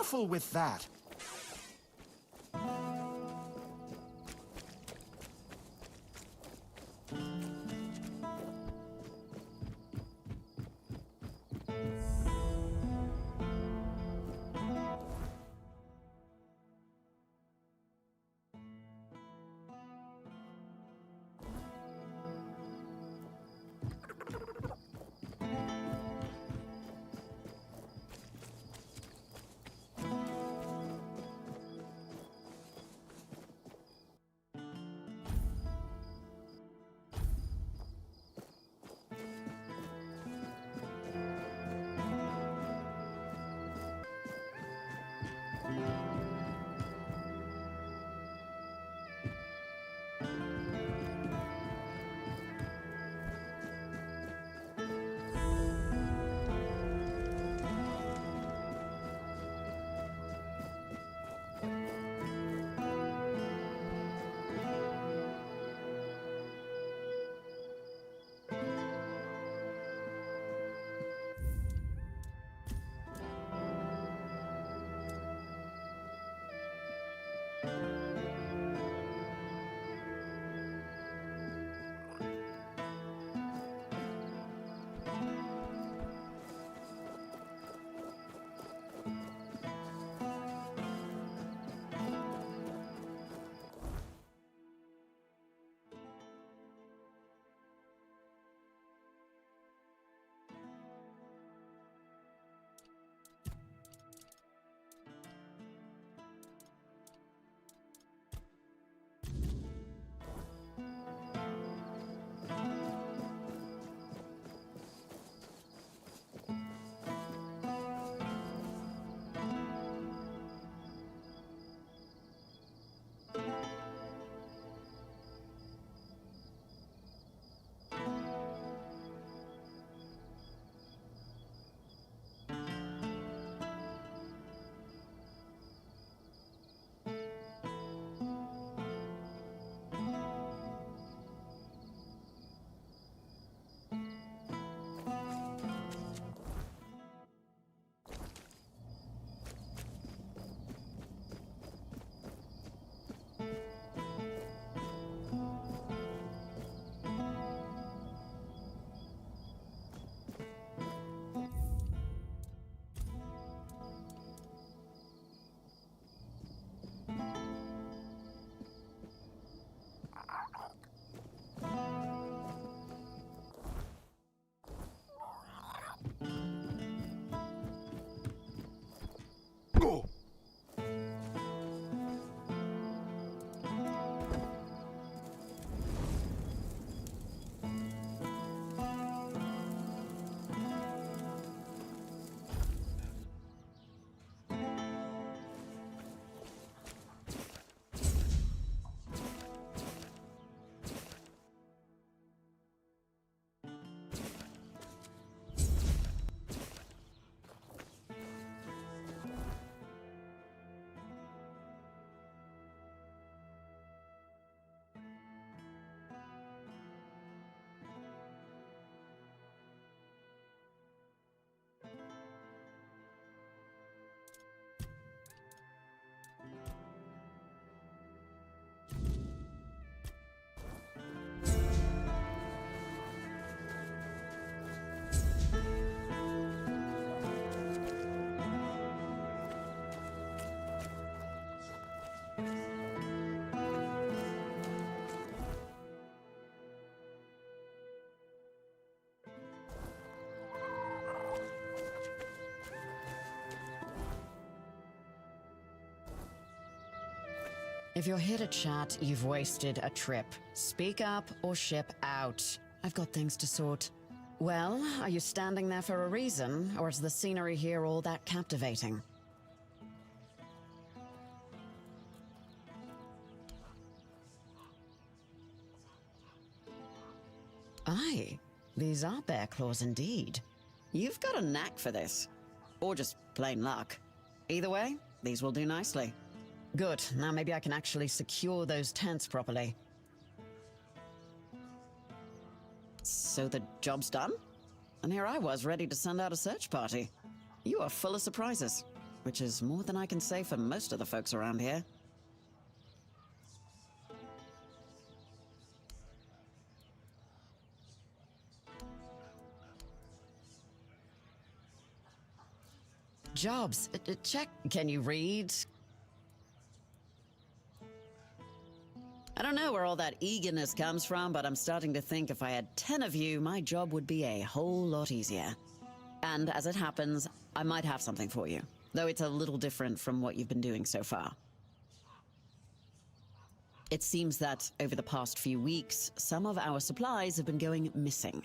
careful with that. If you're here to chat, you've wasted a trip. Speak up or ship out. I've got things to sort. Well, are you standing there for a reason, or is the scenery here all that captivating? Aye, these are bear claws indeed. You've got a knack for this. Or just plain luck. Either way, these will do nicely. Good, now maybe I can actually secure those tents properly. So the job's done? And here I was ready to send out a search party. You are full of surprises. which is more than I can say for most of the folks around here. Jobs. Check. Can you read? I don't know where all that eagerness comes from, but I'm starting to think if I had 10 of you, my job would be a whole lot easier. And as it happens, I might have something for you, though it's a little different from what you've been doing so far. It seems that over the past few weeks, some of our supplies have been going missing.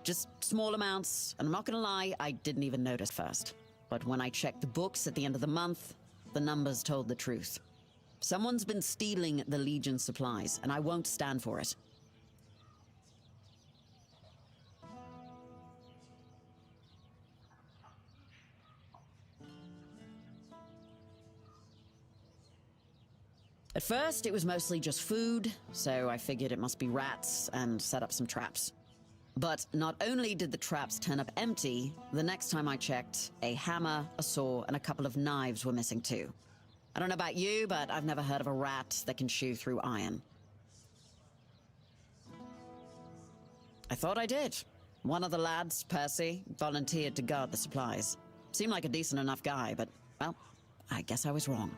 Just small amounts, and I'm not gonna lie, I didn't even notice first. But when I checked the books at the end of the month, the numbers told the truth. Someone's been stealing the Legion supplies, and I won't stand for it. At first, it was mostly just food, so I figured it must be rats and set up some traps. But not only did the traps turn up empty, the next time I checked, a hammer, a saw, and a couple of knives were missing too. I don't know about you, but I've never heard of a rat that can chew through iron. I thought I did. One of the lads, Percy, volunteered to guard the supplies. Seemed like a decent enough guy, but, well, I guess I was wrong.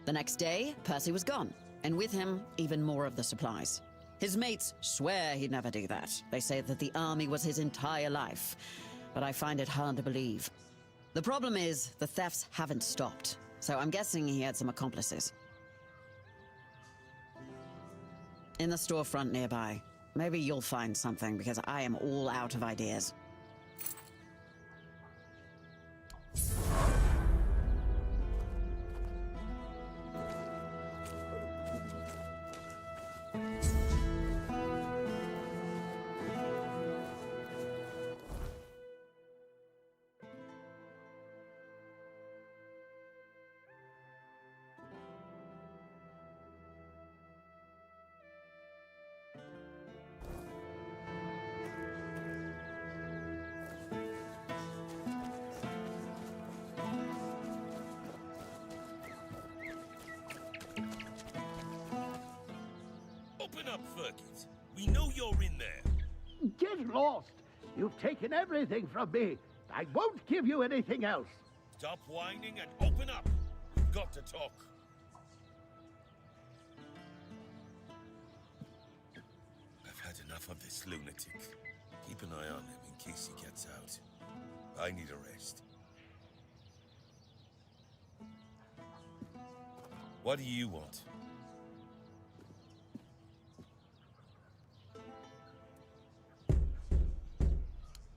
The next day, Percy was gone, and with him, even more of the supplies. His mates swear he'd never do that. They say that the army was his entire life, but I find it hard to believe. The problem is, the thefts haven't stopped, so I'm guessing he had some accomplices. In the storefront nearby. Maybe you'll find something, because I am all out of ideas. Open up, Fergus. We know you're in there. Get lost! You've taken everything from me. I won't give you anything else. Stop whining and open up. We've got to talk. I've had enough of this lunatic. Keep an eye on him in case he gets out. I need a rest. What do you want?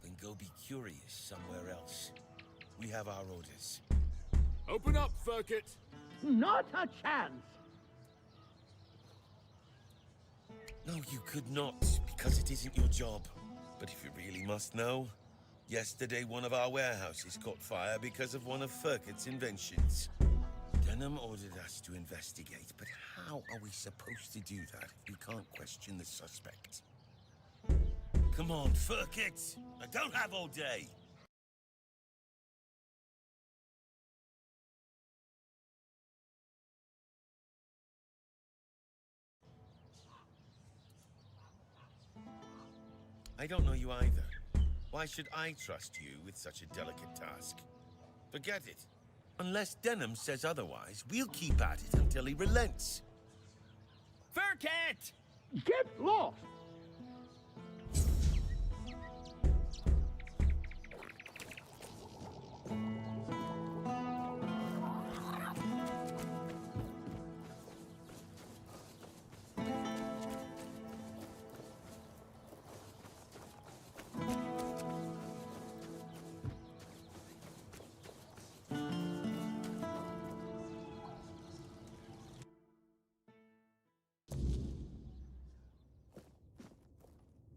Then go be curious somewhere else. We have our orders. Open up, Ferkit! Not a chance! No, you could not, because it isn't your job. But if you really must know, yesterday one of our warehouses caught fire because of one of Ferkit's inventions. Denham ordered us to investigate, but how are we supposed to do that if we can't question the suspect? Come on, Ferkit! I don't have all day! I don't know you either. Why should I trust you with such a delicate task? Forget it. Unless Denham says otherwise, we'll keep at it until he relents. Ferkit! Get lost!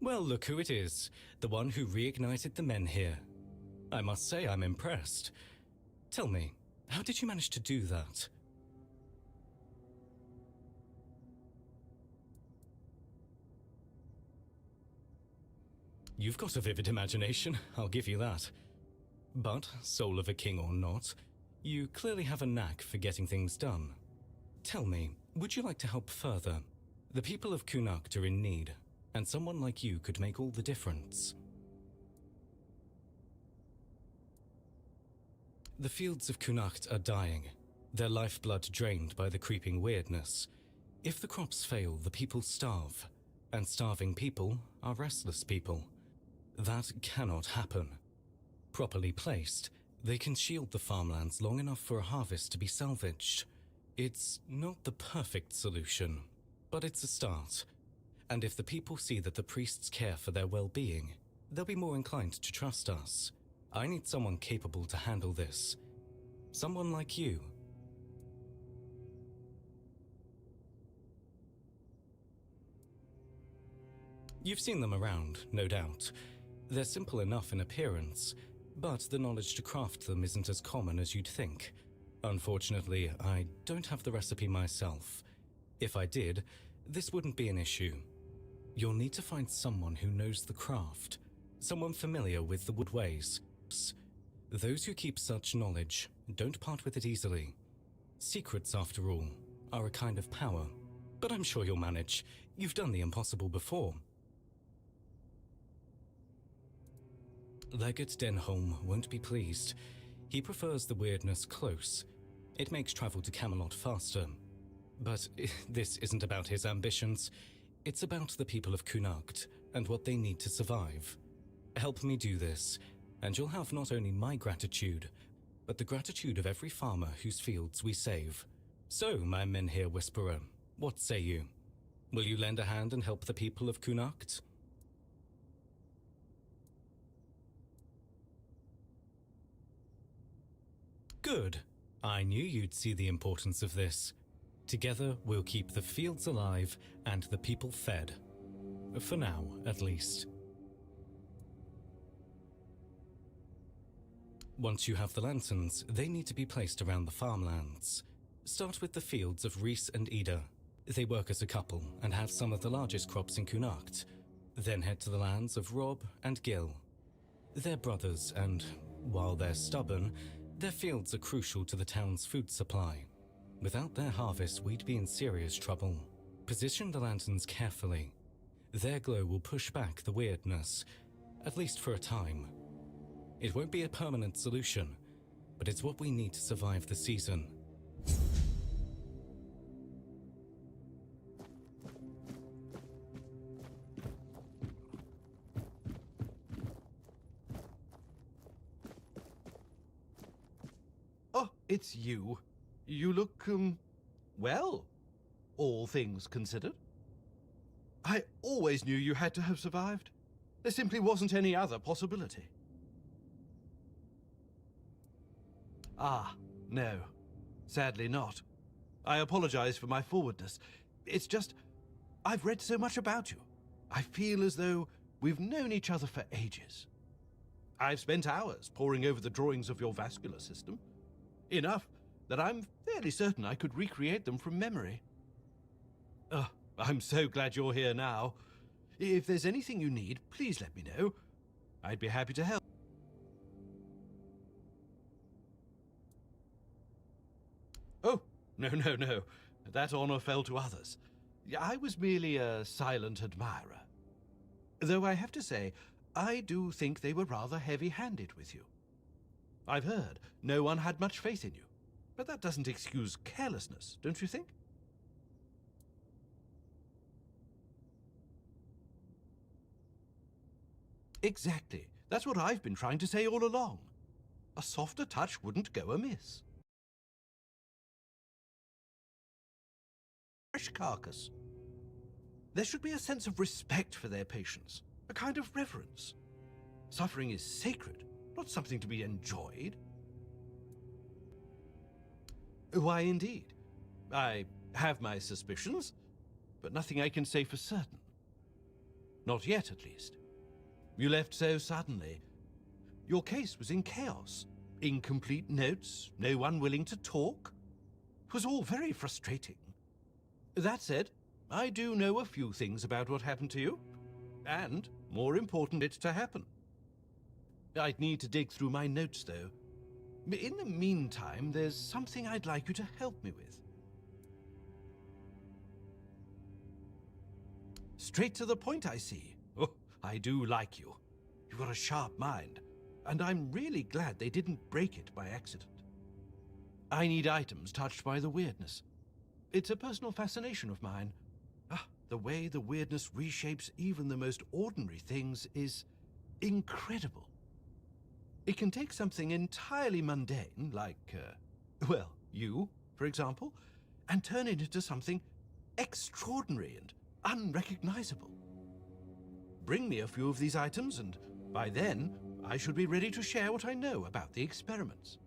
Well, look who it is. The one who reignited the men here. I must say I'm impressed. Tell me, how did you manage to do that? You've got a vivid imagination, I'll give you that. But, soul of a king or not, You clearly have a knack for getting things done. Tell me, would you like to help further? The people of Kunakt are in need, and someone like you could make all the difference. The fields of Kunakt are dying, their lifeblood drained by the creeping weirdness. If the crops fail, the people starve, and starving people are restless people. That cannot happen. Properly placed, they can shield the farmlands long enough for a harvest to be salvaged. It's not the perfect solution, but it's a start. And if the people see that the priests care for their well-being, they'll be more inclined to trust us. I need someone capable to handle this. Someone like you. You've seen them around, no doubt. They're simple enough in appearance, but the knowledge to craft them isn't as common as you'd think. Unfortunately, I don't have the recipe myself. If I did, this wouldn't be an issue. You'll need to find someone who knows the craft, someone familiar with the woodways. Those who keep such knowledge don't part with it easily. Secrets, after all, are a kind of power. But I'm sure you'll manage. You've done the impossible before. Legate Denholm won't be pleased. He prefers the weirdness close. It makes travel to Camelot faster. But this isn't about his ambitions. It's about the people of Kunakt and what they need to survive. Help me do this, and you'll have not only my gratitude, but the gratitude of every farmer whose fields we save. So, my Menhir Whisperer, what say you? Will you lend a hand and help the people of Kunakt? Good. I knew you'd see the importance of this. Together, we'll keep the fields alive and the people fed. For now, at least. Once you have the lanterns, they need to be placed around the farmlands. Start with the fields of Reese and Ida. They work as a couple and have some of the largest crops in Kunakt. Then head to the lands of Rob and Gil. They're brothers and, while they're stubborn, their fields are crucial to the town's food supply. Without their harvest, we'd be in serious trouble. Position the lanterns carefully. Their glow will push back the weirdness, at least for a time. It won't be a permanent solution, but it's what we need to survive the season. Oh, it's you. You look, well, all things considered. I always knew you had to have survived. There simply wasn't any other possibility. Ah, no. Sadly not. I apologize for my forwardness. It's just, I've read so much about you. I feel as though we've known each other for ages. I've spent hours poring over the drawings of your vascular system. Enough that I'm fairly certain I could recreate them from memory. I'm so glad you're here now. If there's anything you need, please let me know. I'd be happy to help. Oh, no. That honor fell to others. I was merely a silent admirer. Though I have to say, I do think they were rather heavy-handed with you. I've heard no one had much faith in you, but that doesn't excuse carelessness, don't you think? Exactly. That's what I've been trying to say all along. A softer touch wouldn't go amiss. Fresh carcass. There should be a sense of respect for their patients, a kind of reverence. Suffering is sacred, not something to be enjoyed. Why, indeed. I have my suspicions, but nothing I can say for certain. Not yet, at least. You left so suddenly. Your case was in chaos. Incomplete notes, no one willing to talk. It was all very frustrating. That said, I do know a few things about what happened to you. And, more important, it to happen. I'd need to dig through my notes, though. In the meantime, there's something I'd like you to help me with. Straight to the point, I see. Oh, I do like you. You've got a sharp mind, and I'm really glad they didn't break it by accident. I need items touched by the weirdness. It's a personal fascination of mine. The way the weirdness reshapes even the most ordinary things is incredible. It can take something entirely mundane, like, well, you, for example, and turn it into something extraordinary and unrecognizable. Bring me a few of these items, and by then, I should be ready to share what I know about the experiments.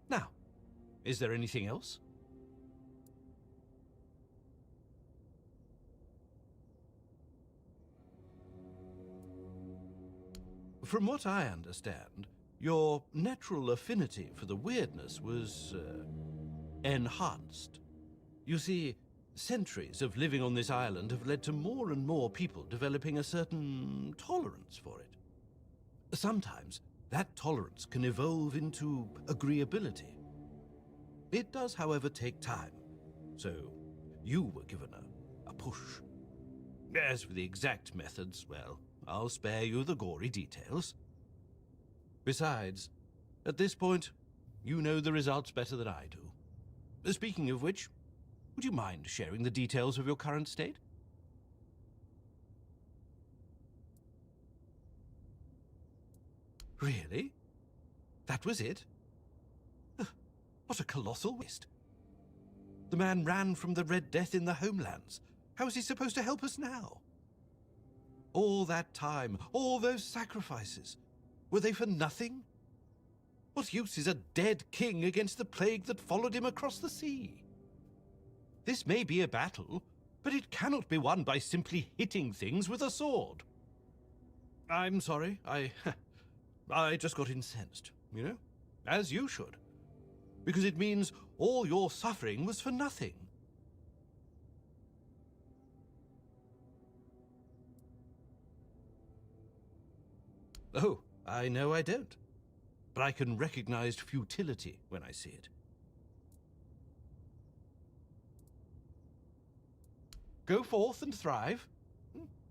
Now, is there anything else? From what I understand, your natural affinity for the weirdness was, enhanced. You see, centuries of living on this island have led to more and more people developing a certain tolerance for it. Sometimes, that tolerance can evolve into agreeability. It does, however, take time, so you were given a push. As for the exact methods, well, I'll spare you the gory details. Besides, at this point, you know the results better than I do. Speaking of which, would you mind sharing the details of your current state? Really? That was it? What a colossal waste. The man ran from the Red Death in the homelands. How is he supposed to help us now? All that time, all those sacrifices, were they for nothing? What use is a dead king against the plague that followed him across the sea? This may be a battle, but it cannot be won by simply hitting things with a sword. I'm sorry, I just got incensed, you know? As you should. Because it means all your suffering was for nothing. Oh, I know I don't. But I can recognize futility when I see it. Go forth and thrive.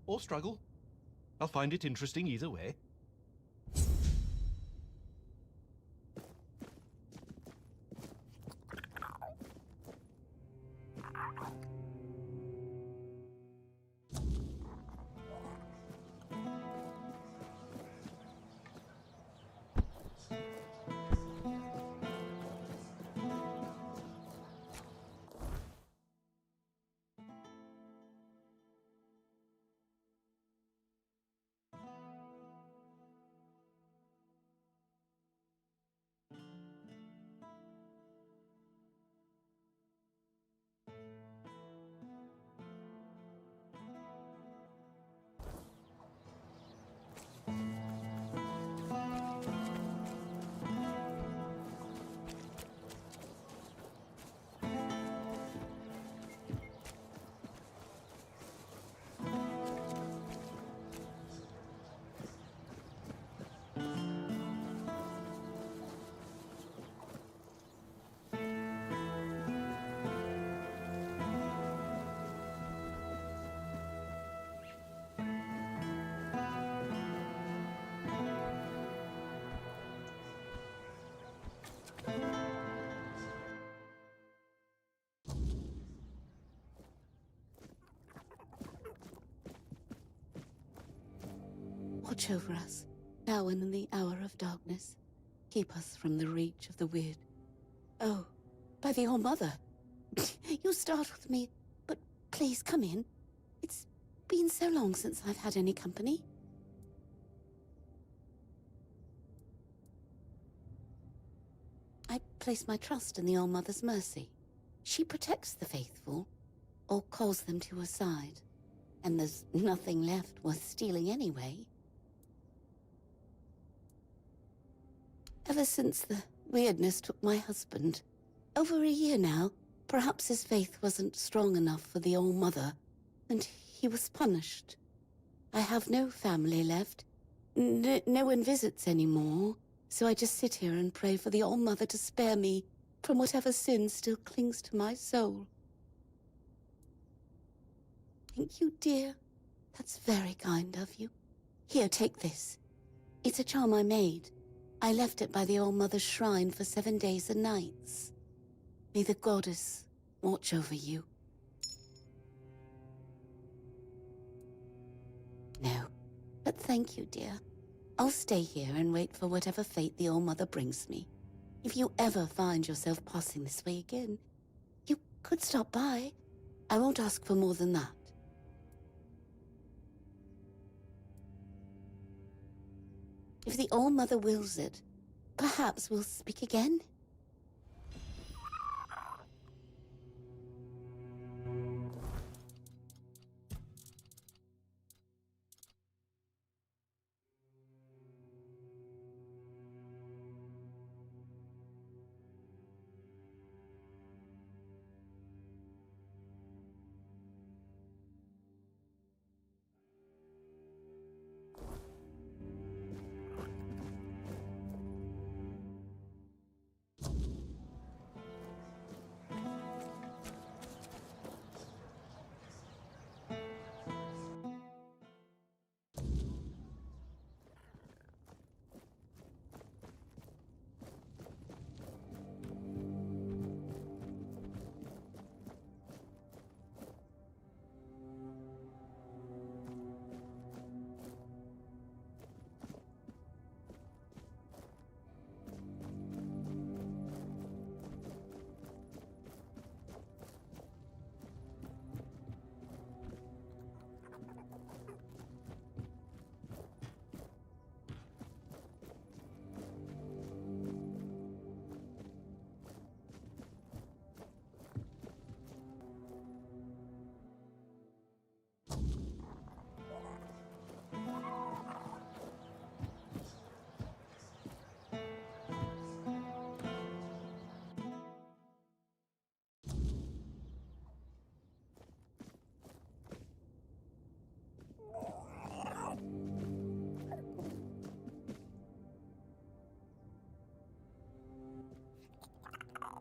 Or struggle. I'll find it interesting either way. Watch over us, now and in the hour of darkness. Keep us from the reach of the weird. Oh, by the All-Mother. You startled me, but please come in. It's been so long since I've had any company. I place my trust in the All-Mother's mercy. She protects the faithful, or calls them to her side. And there's nothing left worth stealing anyway. Ever since the weirdness took my husband, over a year now, perhaps his faith wasn't strong enough for the All-Mother, and he was punished. I have no family left. No one visits anymore, So I just sit here and pray for the All-Mother to spare me from whatever sin still clings to my soul. Thank you, dear. That's very kind of you. Here, take this. It's a charm I made. I left it by the All-Mother's shrine for 7 days and nights. May the goddess watch over you. No, but thank you, dear. I'll stay here and wait for whatever fate the All-Mother brings me. If you ever find yourself passing this way again, you could stop by. I won't ask for more than that. If the All-Mother wills it, perhaps we'll speak again?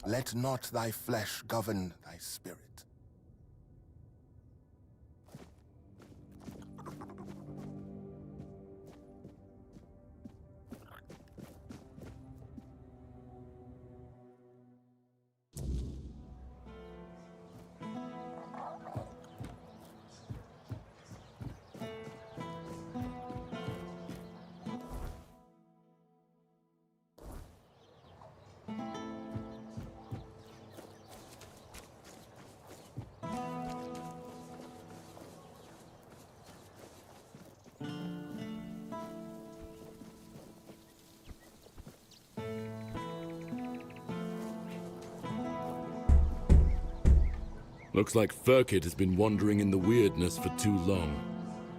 Let not thy flesh govern thy spirit. Looks like Furkit has been wandering in the weirdness for too long.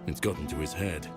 It's gotten to his head.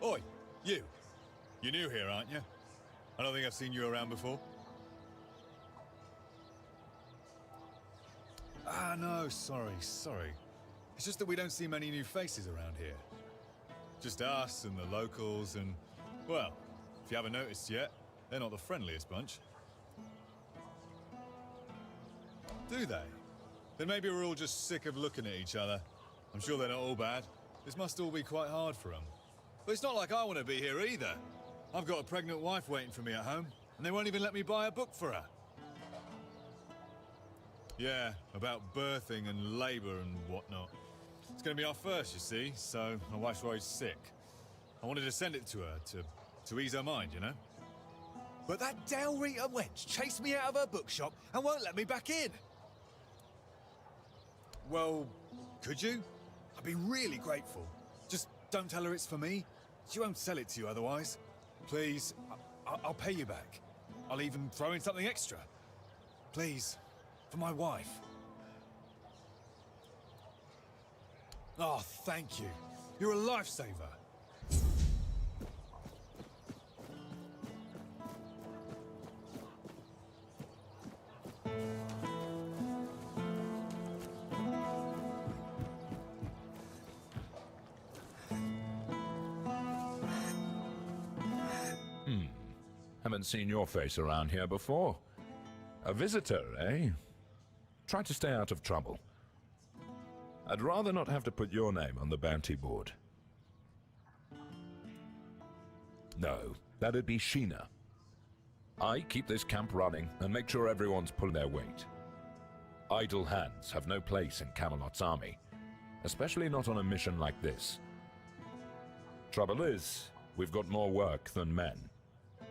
Oi, you. You're new here, aren't you? I don't think I've seen you around before. Ah, no, sorry. It's just that we don't see many new faces around here. Just us and the locals and, well, if you haven't noticed yet, they're not the friendliest bunch. Do they? Then maybe we're all just sick of looking at each other. I'm sure they're not all bad. This must all be quite hard for them. But it's not like I want to be here either. I've got a pregnant wife waiting for me at home, and they won't even let me buy a book for her. Yeah, about birthing and labour and whatnot. It's going to be our first, you see, so my wife's always sick. I wanted to send it to her, to ease her mind, you know? But that Del Rita wench chased me out of her bookshop and won't let me back in. Well, could you? I'd be really grateful. Just don't tell her it's for me. She won't sell it to you otherwise. Please, I'll pay you back. I'll even throw in something extra. Please, for my wife. Oh, thank you. You're a lifesaver. Haven't seen your face around here before. A visitor, eh? Try to stay out of trouble. I'd rather not have to put your name on the bounty board. No, that'd be Sheena. I keep this camp running and make sure everyone's pulling their weight. Idle hands have no place in Camelot's army, especially not on a mission like this. Trouble is, we've got more work than men.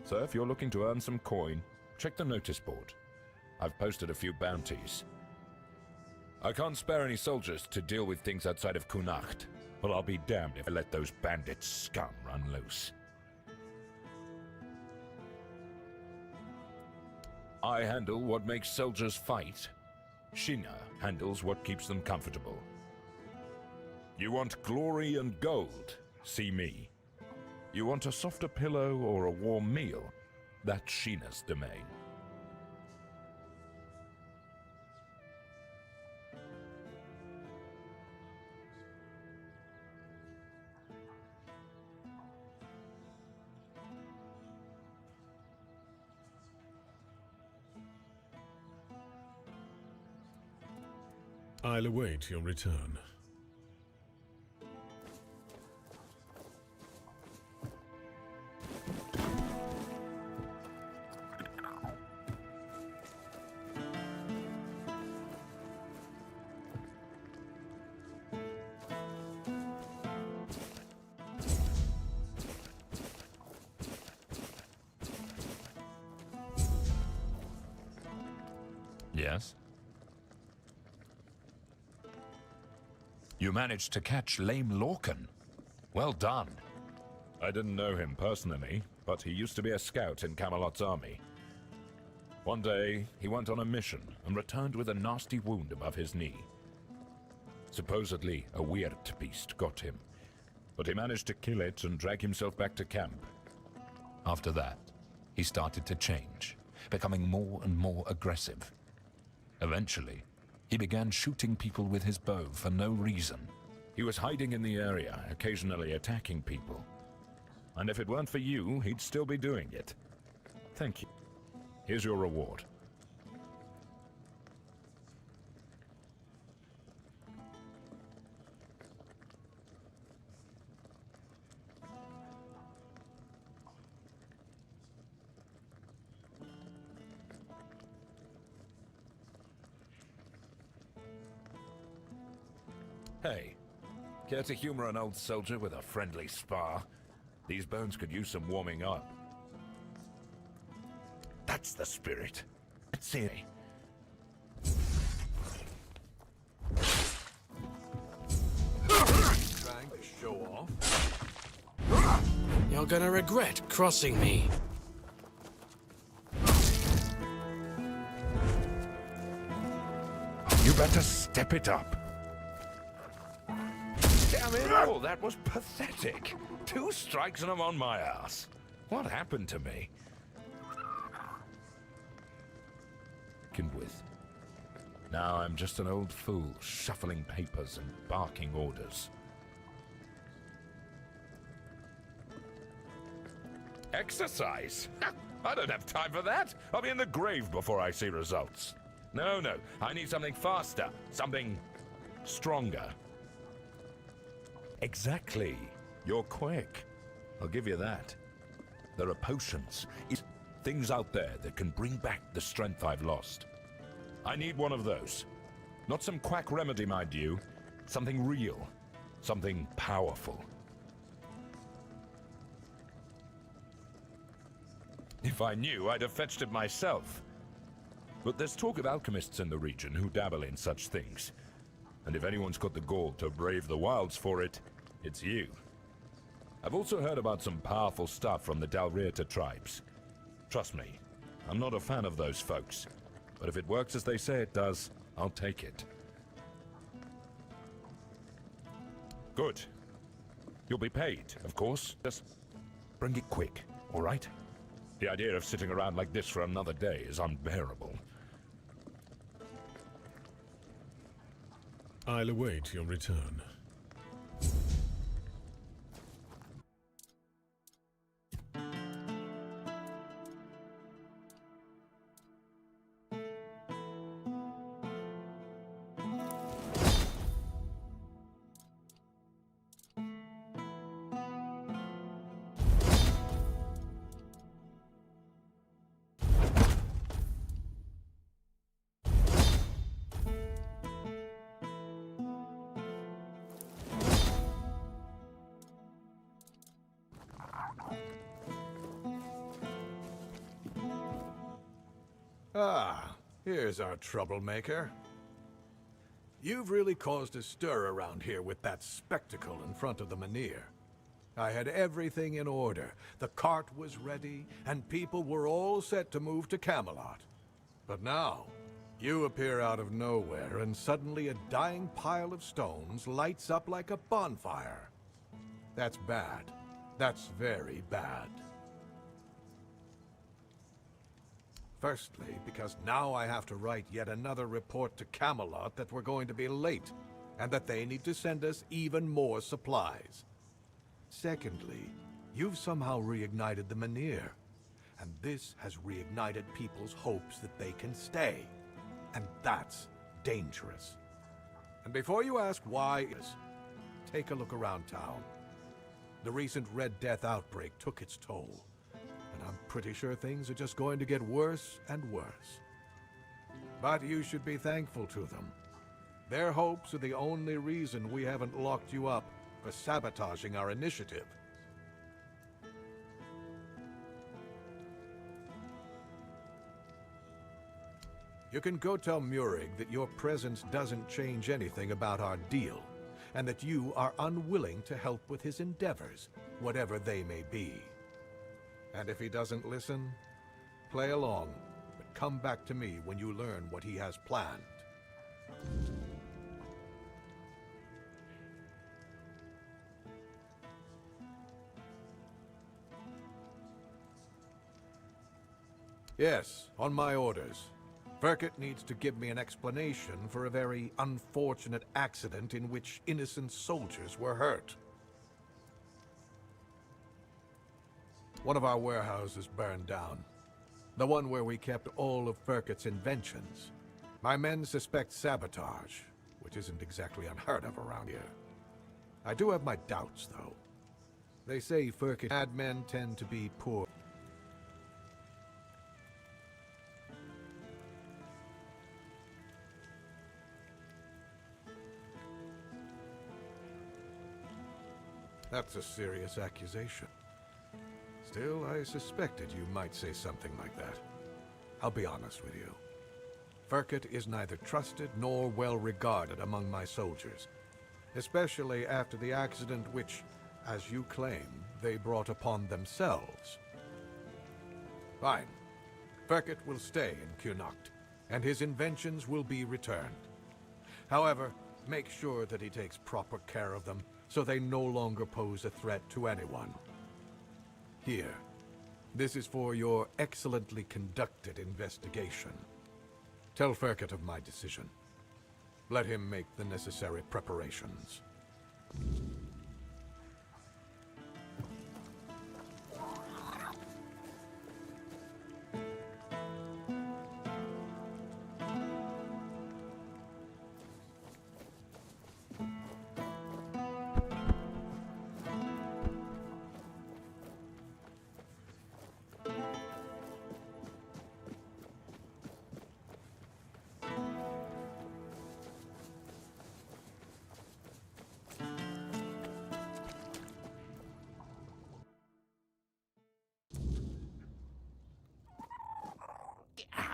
So if you're looking to earn some coin, check the notice board. I've posted a few bounties. I can't spare any soldiers to deal with things outside of Connacht, but I'll be damned if I let those bandit scum run loose. I handle what makes soldiers fight. Sheena handles what keeps them comfortable. You want glory and gold? See me. You want a softer pillow or a warm meal? That's Sheena's domain. I'll await your return. Yes? You managed to catch Lame Lorcan. Well done. I didn't know him personally, but he used to be a scout in Camelot's army. One day, he went on a mission and returned with a nasty wound above his knee. Supposedly, a weird beast got him, but he managed to kill it and drag himself back to camp. After that, he started to change, becoming more and more aggressive. Eventually, he began shooting people with his bow for no reason. He was hiding in the area, occasionally attacking people. And if it weren't for you, he'd still be doing it. Thank you. Here's your reward. Hey, care to humor an old soldier with a friendly spar? These bones could use some warming up. That's the spirit. Let's see. Trying to show off? You're gonna regret crossing me. You better step it up. Damn it all, that was pathetic. 2 strikes and I'm on my ass. What happened to me? With. Now I'm just an old fool, shuffling papers and barking orders. Exercise? I don't have time for that. I'll be in the grave before I see results. No, I need something faster, something stronger. Exactly. You're quick. I'll give you that. There are potions, things out there that can bring back the strength I've lost. I need one of those. Not some quack remedy, mind you. Something real. Something powerful. If I knew, I'd have fetched it myself. But there's talk of alchemists in the region who dabble in such things. And if anyone's got the gall to brave the wilds for it, it's you. I've also heard about some powerful stuff from the Dalrieta tribes. Trust me, I'm not a fan of those folks. But if it works as they say it does, I'll take it. Good. You'll be paid, of course. Just bring it quick, all right? The idea of sitting around like this for another day is unbearable. I'll await your return. Ah, here's our troublemaker. You've really caused a stir around here with that spectacle in front of the Menhir. I had everything in order. The cart was ready, and people were all set to move to Camelot. But now, you appear out of nowhere, and suddenly a dying pile of stones lights up like a bonfire. That's bad. That's very bad. Firstly, because now I have to write yet another report to Camelot that we're going to be late, and that they need to send us even more supplies. Secondly, you've somehow reignited the Menhir, and this has reignited people's hopes that they can stay. And that's dangerous. And before you ask why, take a look around town. The recent Red Death outbreak took its toll. And I'm pretty sure things are just going to get worse and worse. But you should be thankful to them. Their hopes are the only reason we haven't locked you up for sabotaging our initiative. You can go tell Murig that your presence doesn't change anything about our deal, and that you are unwilling to help with his endeavors, whatever they may be. And if he doesn't listen, play along, but come back to me when you learn what he has planned. Yes, on my orders. Verkett needs to give me an explanation for a very unfortunate accident in which innocent soldiers were hurt. One of our warehouses burned down. The one where we kept all of Verkett's inventions. My men suspect sabotage, which isn't exactly unheard of around here. I do have my doubts, though. They say Verkett admen tend to be poor. That's a serious accusation. Still, I suspected you might say something like that. I'll be honest with you. Verkett is neither trusted nor well regarded among my soldiers, especially after the accident which, as you claim, they brought upon themselves. Fine. Verkett will stay in Connacht, and his inventions will be returned. However, make sure that he takes proper care of them, so they no longer pose a threat to anyone. Here, this is for your excellently conducted investigation. Tell Verkett of my decision. Let him make the necessary preparations.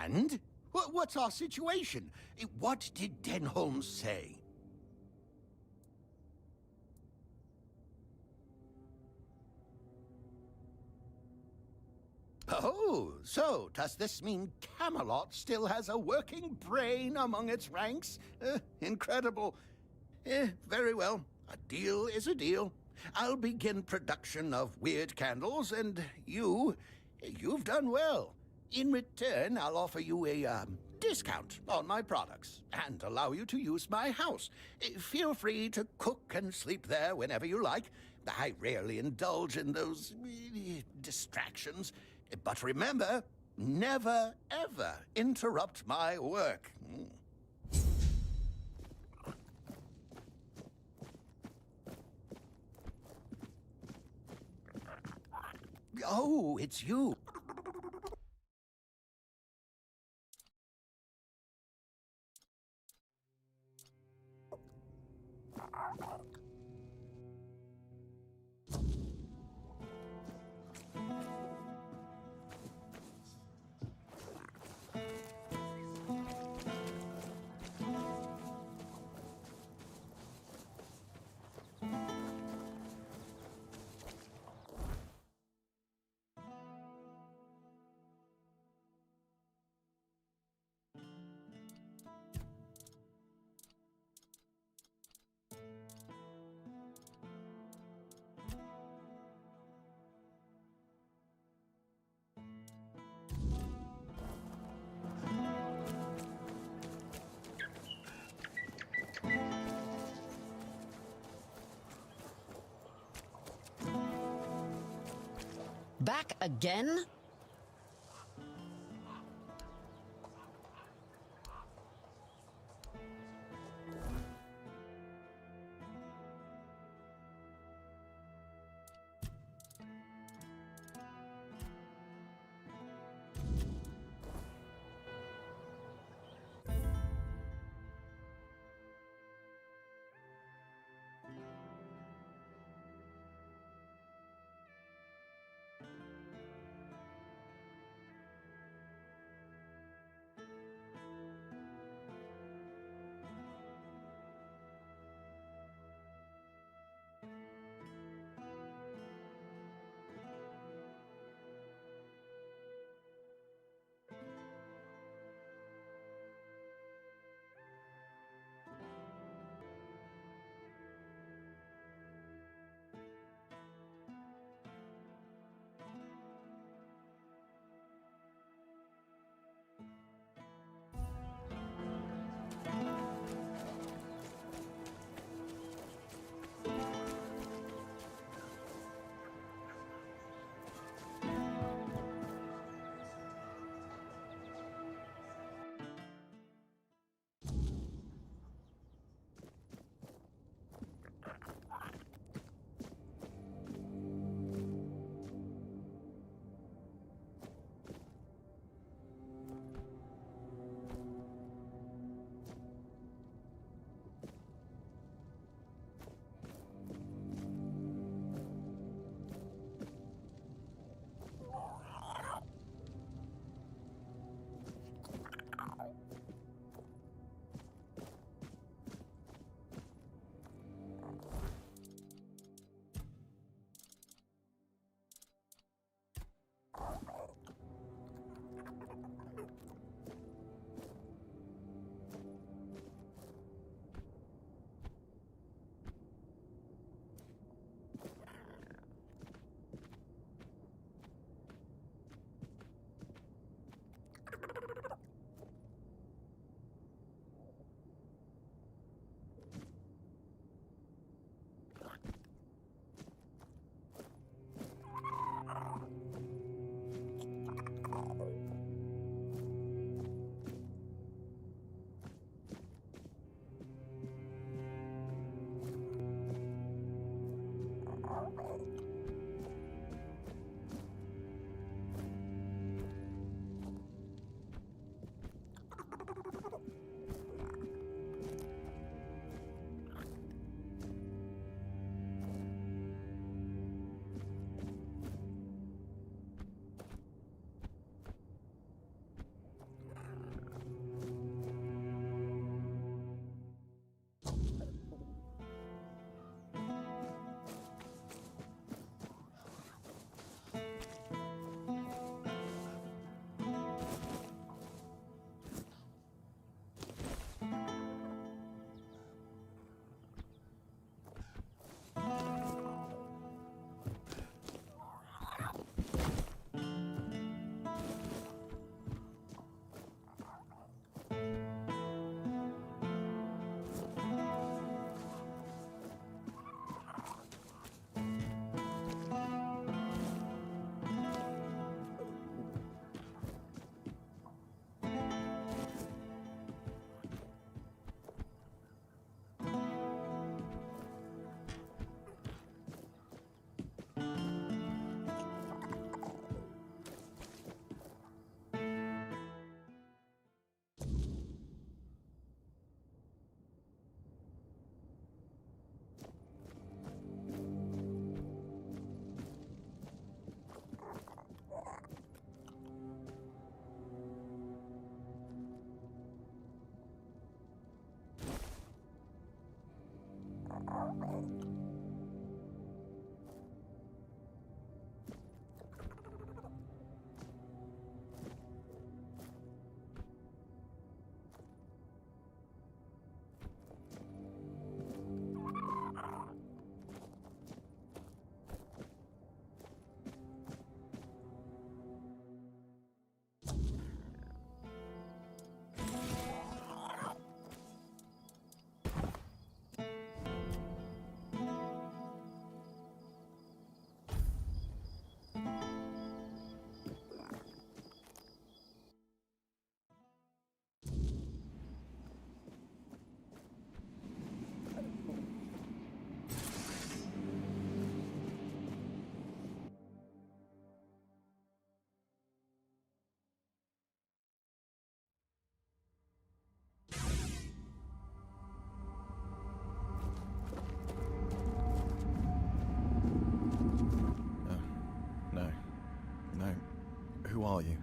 And? What's our situation? What did Denholm say? Oh, so does this mean Camelot still has a working brain among its ranks? Incredible. Very well. A deal is a deal. I'll begin production of weird candles, and you've done well. In return, I'll offer you a discount on my products and allow you to use my house. Feel free to cook and sleep there whenever you like. I rarely indulge in those distractions. But remember, never, ever interrupt my work. Oh, it's you. Back again? No. Who are you?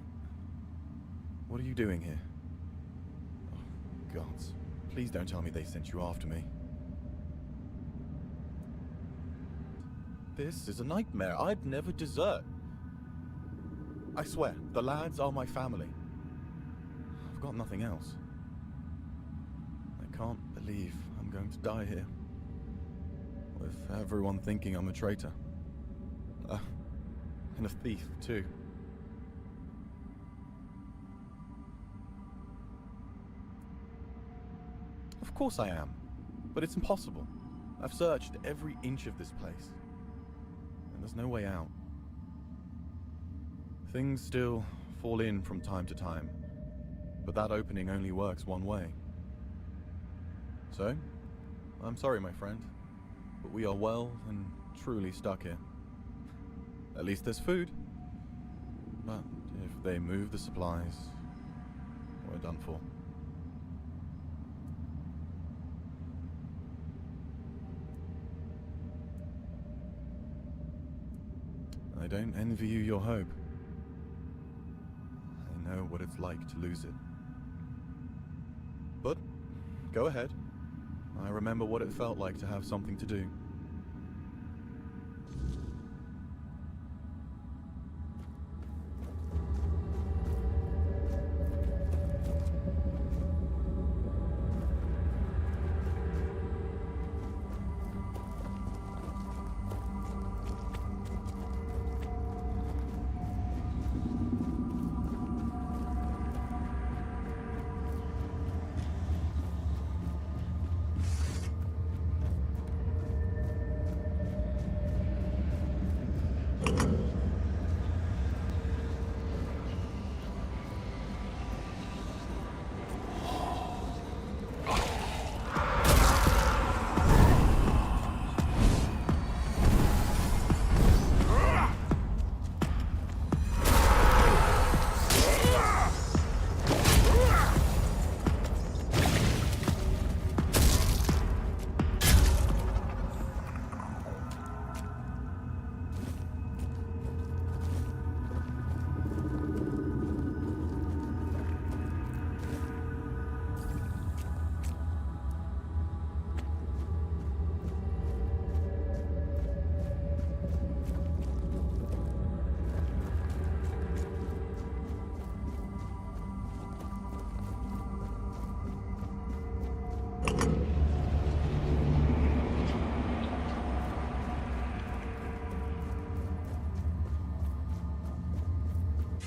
What are you doing here? Oh, gods. Please don't tell me they sent you after me. This is a nightmare. I'd never desert. I swear, the lads are my family. I've got nothing else. I can't believe I'm going to die here. With everyone thinking I'm a traitor. And a thief, too. Of course I am. But it's impossible. I've searched every inch of this place. And there's no way out. Things still fall in from time to time. But that opening only works one way. So, I'm sorry, my friend. But we are well and truly stuck here. At least there's food. But if they move the supplies, we're done for. I don't envy you your hope. I know what it's like to lose it. But, go ahead. I remember what it felt like to have something to do.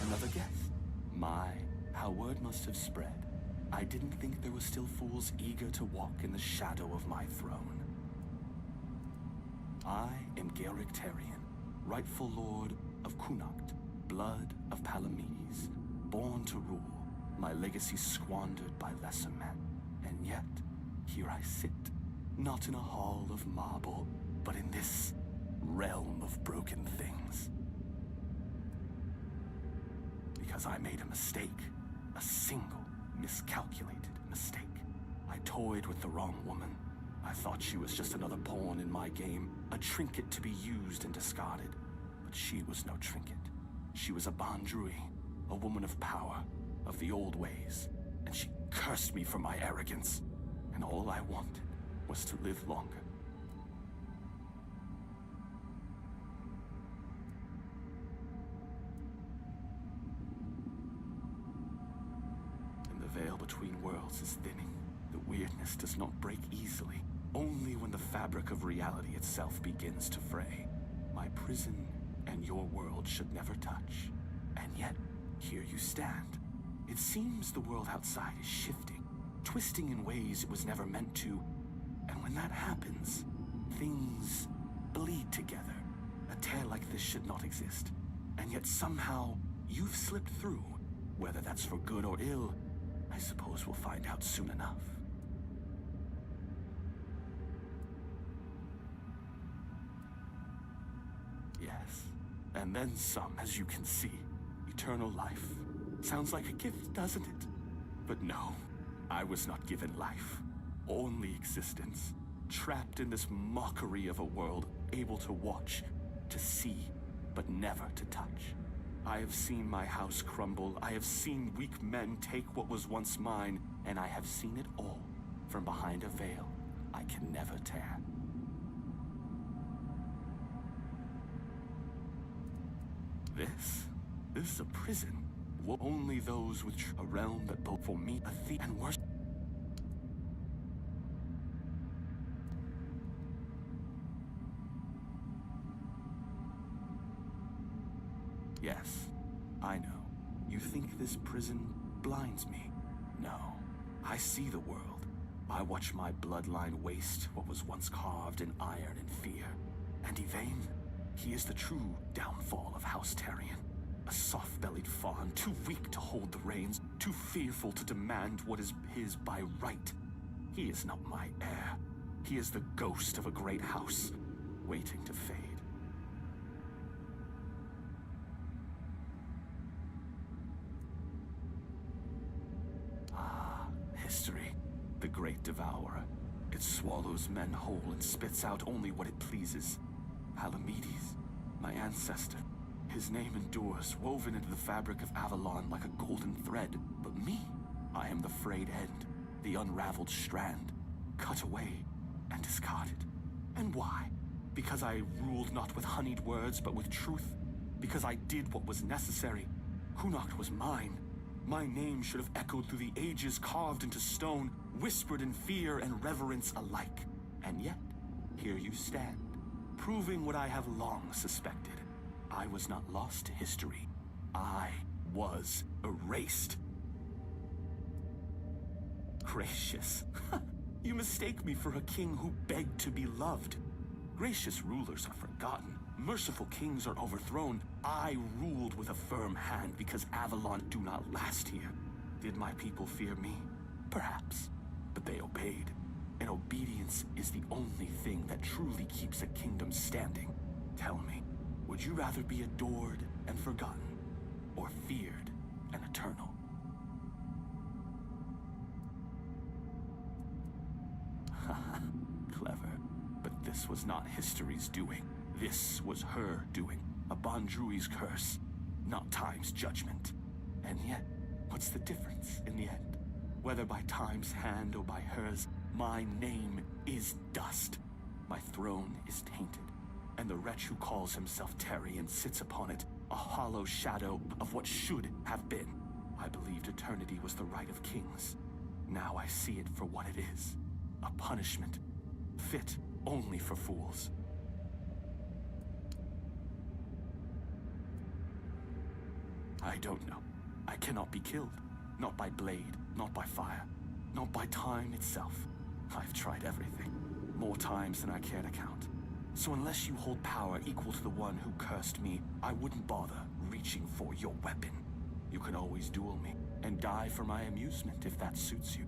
Another guess? My, how word must have spread. I didn't think there were still fools eager to walk in the shadow of my throne. I am Garrick Tarion, rightful lord of Connacht, blood of Palamedes, born to rule, my legacy squandered by lesser men. And yet, here I sit, not in a hall of marble, but in this realm of broken things. Because I made a mistake, a single, miscalculated mistake. I toyed with the wrong woman. I thought she was just another pawn in my game, a trinket to be used and discarded. But she was no trinket. She was a Bandrui, a woman of power, of the old ways. And she cursed me for my arrogance. And all I wanted was to live longer. The veil between worlds is thinning. The weirdness does not break easily, only when the fabric of reality itself begins to fray. My prison and your world should never touch. And yet, here you stand. It seems the world outside is shifting, twisting in ways it was never meant to. And when that happens, things bleed together. A tear like this should not exist. And yet somehow, you've slipped through. Whether that's for good or ill, I suppose we'll find out soon enough. Yes, and then some, as you can see. Eternal life. Sounds like a gift, doesn't it? But no, I was not given life. Only existence. Trapped in this mockery of a world able to watch, to see, but never to touch. I have seen my house crumble. I have seen weak men take what was once mine, and I have seen it all from behind a veil I can never tear. This is a prison. Only those with a realm that both for me a thief and worse. Yes, I know. You think this prison blinds me? No. I see the world. I watch my bloodline waste what was once carved in iron and fear. And Yvain, he is the true downfall of House Tarion. A soft-bellied fawn, too weak to hold the reins, too fearful to demand what is his by right. He is not my heir. He is the ghost of a great house, waiting to fade. History, the great devourer. It swallows men whole and spits out only what it pleases. Palamedes, my ancestor. His name endures, woven into the fabric of Avalon like a golden thread. But me, I am the frayed end, the unraveled strand, cut away and discarded. And why? Because I ruled not with honeyed words, but with truth. Because I did what was necessary. Kunakt was mine. My name should have echoed through the ages, carved into stone, whispered in fear and reverence alike. And yet, here you stand, proving what I have long suspected. I was not lost to history. I was erased. Gracious. You mistake me for a king who begged to be loved. Gracious rulers are forgotten. Merciful kings are overthrown. I ruled with a firm hand because Avalon do not last here. Did my people fear me? Perhaps. But they obeyed. And obedience is the only thing that truly keeps a kingdom standing. Tell me, would you rather be adored and forgotten, or feared and eternal? Clever. But this was not history's doing. This was her doing. A Bondrui's curse, not time's judgment. And yet, what's the difference in the end? Whether by time's hand or by hers, my name is dust. My throne is tainted. And the wretch who calls himself Tarion sits upon it, a hollow shadow of what should have been. I believed eternity was the right of kings. Now I see it for what it is. A punishment, fit only for fools. I don't know. I cannot be killed. Not by blade, not by fire, not by time itself. I've tried everything. More times than I care to count. So unless you hold power equal to the one who cursed me, I wouldn't bother reaching for your weapon. You can always duel me, and die for my amusement if that suits you.